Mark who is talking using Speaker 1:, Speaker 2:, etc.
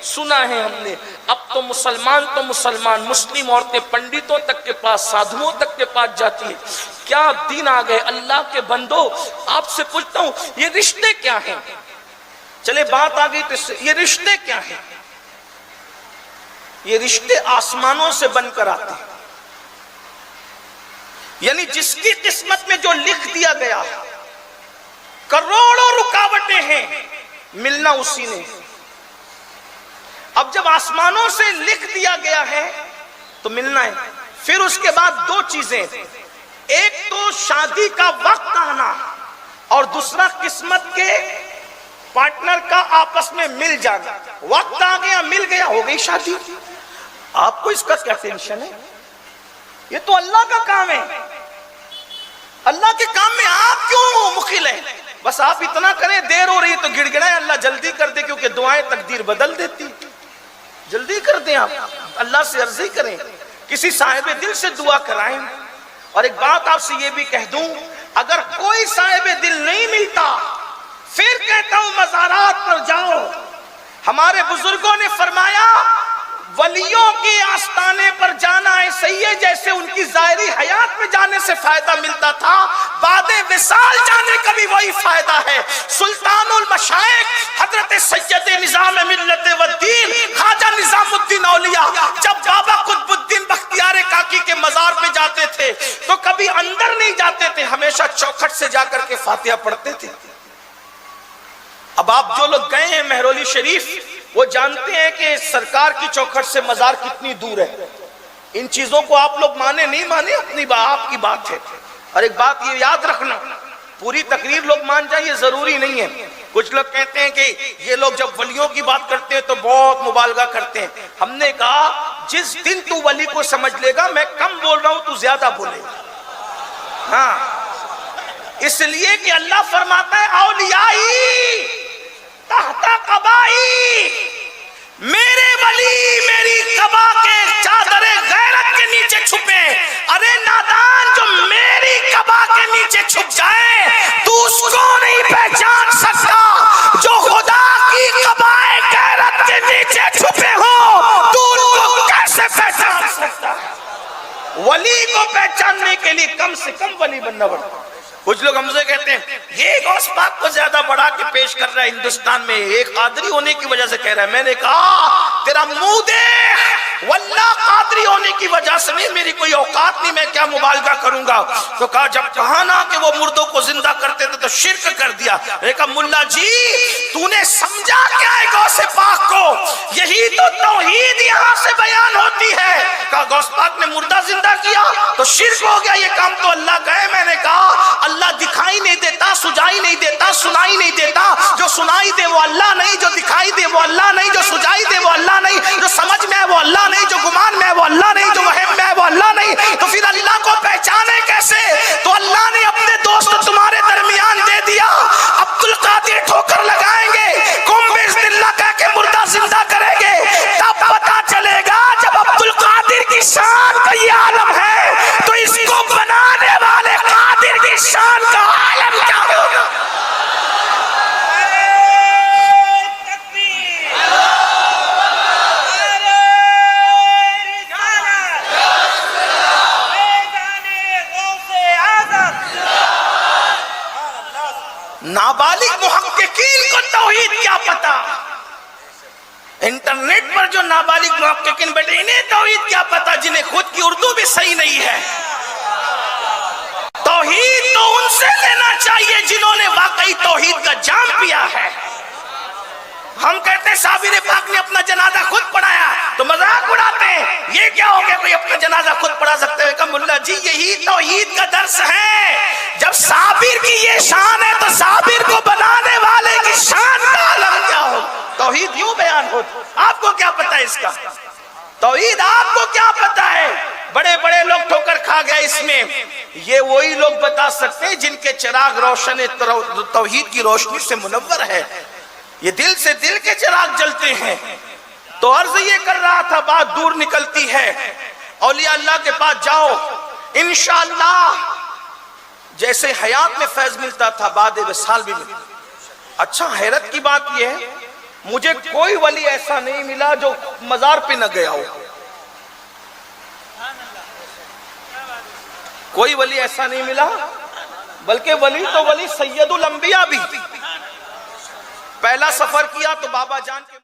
Speaker 1: سنا ہے ہم نے. اب تو مسلمان مسلم عورتیں پنڈتوں تک کے پاس، سادھوؤں تک کے پاس جاتی ہیں. کیا دین آ گئے. اللہ کے بندو آپ سے پوچھتا ہوں یہ رشتے کیا ہیں؟ چلے بات آ گئی تو یہ رشتے کیا ہیں؟ یہ رشتے آسمانوں سے بن کر آتے ہیں. یعنی جس کی قسمت میں جو لکھ دیا گیا، کروڑوں رکاوٹیں ہیں، ملنا اسی نے. اب جب آسمانوں سے لکھ دیا گیا ہے تو ملنا ہے. پھر اس کے بعد دو چیزیں، ایک تو شادی کا وقت آنا اور دوسرا قسمت کے پارٹنر کا آپس میں مل جانا. وقت آ گیا، مل گیا، ہو گئی شادی. آپ کو اس کا کیا ٹینشن ہے؟ یہ تو اللہ کا کام ہے. اللہ کے کام میں آپ کیوں مخل ہیں؟ بس آپ اتنا کریں دیر ہو رہی تو گڑ گڑائیں اللہ جلدی کر دے، کیونکہ دعائیں تقدیر بدل دیتی. جلدی کر دیں، آپ اللہ سے عرضی کریں، کسی صاحب دل سے دعا کرائیں. اور ایک بات آپ سے یہ بھی کہہ دوں، اگر کوئی صاحب دل نہیں ملتا پھر کہتا ہوں مزارات پر جاؤ. ہمارے بزرگوں نے فرمایا ولیوں کے آستانے پر جانا ایسے ہی ہے جیسے ان کی ظاہری حیات میں جانے سے فائدہ ملتا تھا، بعد وصال جانے کا بھی وہی فائدہ ہے. سلطان المشائخ حضرت سید نظام ملت والدین خواجہ نظام الدین اولیاء جب بابا قطب الدین بختیار کاکی کے مزار پہ جاتے تھے تو کبھی اندر نہیں جاتے تھے، ہمیشہ چوکھٹ سے جا کر کے فاتحہ پڑھتے تھے. اب آپ جو لوگ گئے ہیں مہرولی شریف وہ جانتے ہیں کہ سرکار کی چوکھٹ سے مزار کتنی دور ہے. ان چیزوں کو آپ لوگ مانے نہیں مانے اپنی آپ کی بات ہے. اور ایک بات یہ یاد رکھنا، پوری تقریر لوگ مان جائیں یہ ضروری نہیں ہے. کچھ لوگ کہتے ہیں کہ یہ لوگ جب ولیوں کی بات کرتے ہیں تو بہت مبالغہ کرتے ہیں. ہم نے کہا جس دن تو ولی کو سمجھ لے گا، میں کم بول رہا ہوں تو زیادہ بولے گا. ہاں، اس لیے کہ اللہ فرماتا ہے اولیائی تحت قبائی، میرے ولی میری قبا کے چادر غیرت کے نیچے چھپے. ارے نادان، جو میری قبا کے نیچے چھپ جائے تو اس کو نہیں پہچان سکتا. جو خدا کی قبا غیرت کے نیچے چھپے ہو تو ان کو کیسے پہچان سکتا؟ ولی کو پہچاننے کے لیے کم سے کم ولی بننا پڑتا. کچھ لوگ ہم سے کہتے ہیں یہ غوث پاک کو زیادہ بڑھا کے پیش کر رہا ہے ہندوستان میں، ایک قادری ہونے کی وجہ سے کہہ رہا ہے. میں نے کہا تیرا منہ دیکھ، واللہ قادری ہونے کی وجہ سے نہیں، میری کوئی اوقات نہیں، میں کیا مبالغہ کروں گا. تو کہا جب کہا نا کہ وہ مردوں کو زندہ کرتے تھے تو شرک کر دیا. میں نے کہا ملا جی تو نے سمجھا کیا ہے غوث پاک کو؟ یہی تو توحید یہاں سے بیان ہوتی ہے. کہا غوث پاک نے مردہ زندہ کیا تو شرک ہو گیا، یہ کام تو اللہ کا ہے. میں نے کہا اللہ دکھائی نہیں دیتا، سجائی نہیں دیتا، سنائی نہیں دیتا. جو سنائی دے وہ اللہ نہیں، جو دکھائی دے وہ اللہ نہیں، جو سجائی دے وہ اللہ نہیں، جو سمجھ میں ہے وہ اللہ نہیں، جو گمان میں ہے وہ اللہ نہیں، جو وہم میں ہے وہ اللہ نہیں. تو پھر اللہ کو پہچانے کیسے؟ تو اللہ نے اپنے دوست تمہارے درمیان دے دیا. عبد القادر ٹھوکر لگائیں گے، قم بإذن اللہ کہہ کے مردہ زندہ کریں گے. تب پتا چلے گا جب عبد القادر کی شان کا یہ عالم ہے تو اس کو بنانے والے قادر کی شان کا عالم کیا ہوگا. نابالغ محققین کو توحید کیا پتا؟ انٹرنیٹ پر جو نابالغ محققین بیٹھے انہیں توحید کیا پتا جنہیں خود کی اردو بھی صحیح نہیں ہے. توحید تو ان سے لینا چاہیے جنہوں نے واقعی توحید کا جام پیا ہے. ہم کہتے ہیں صابر پاک نے اپنا جنازہ خود پڑھایا تو مذاق اڑاتے ہیں یہ کیا ہو گیا کوئی اپنا جنازہ خود پڑھا سکتے ہوئے. کہ ملا جی یہی توحید کا درس ہے. جب صابر کی یہ شان ہے تو صابر کو بنانے والے کی شان کا عالم کیا ہو. توحید یوں بیان ہو. آپ کو کیا پتا ہے اس کا توحید؟ آپ کو کیا پتا ہے؟ بڑے بڑے لوگ ٹھوکر کھا گئے اس میں. یہ وہی لوگ بتا سکتے ہیں جن کے چراغ روشن توحید کی روشنی سے منور ہے. یہ دل سے دل کے چراغ جلتے ہیں. تو عرض یہ کر رہا تھا بات دور نکلتی ہے. اولیاء اللہ کے پاس جاؤ انشاءاللہ جیسے حیات میں فیض ملتا تھا بعد وصال بھی ملتا. اچھا حیرت کی بات یہ ہے مجھے کوئی ولی ایسا نہیں ملا جو مزار پہ نہ گیا ہو، کوئی ولی ایسا نہیں ملا، بلکہ ولی تو ولی سید الانبیاء بھی پہلا سفر کیا تو بابا جان کے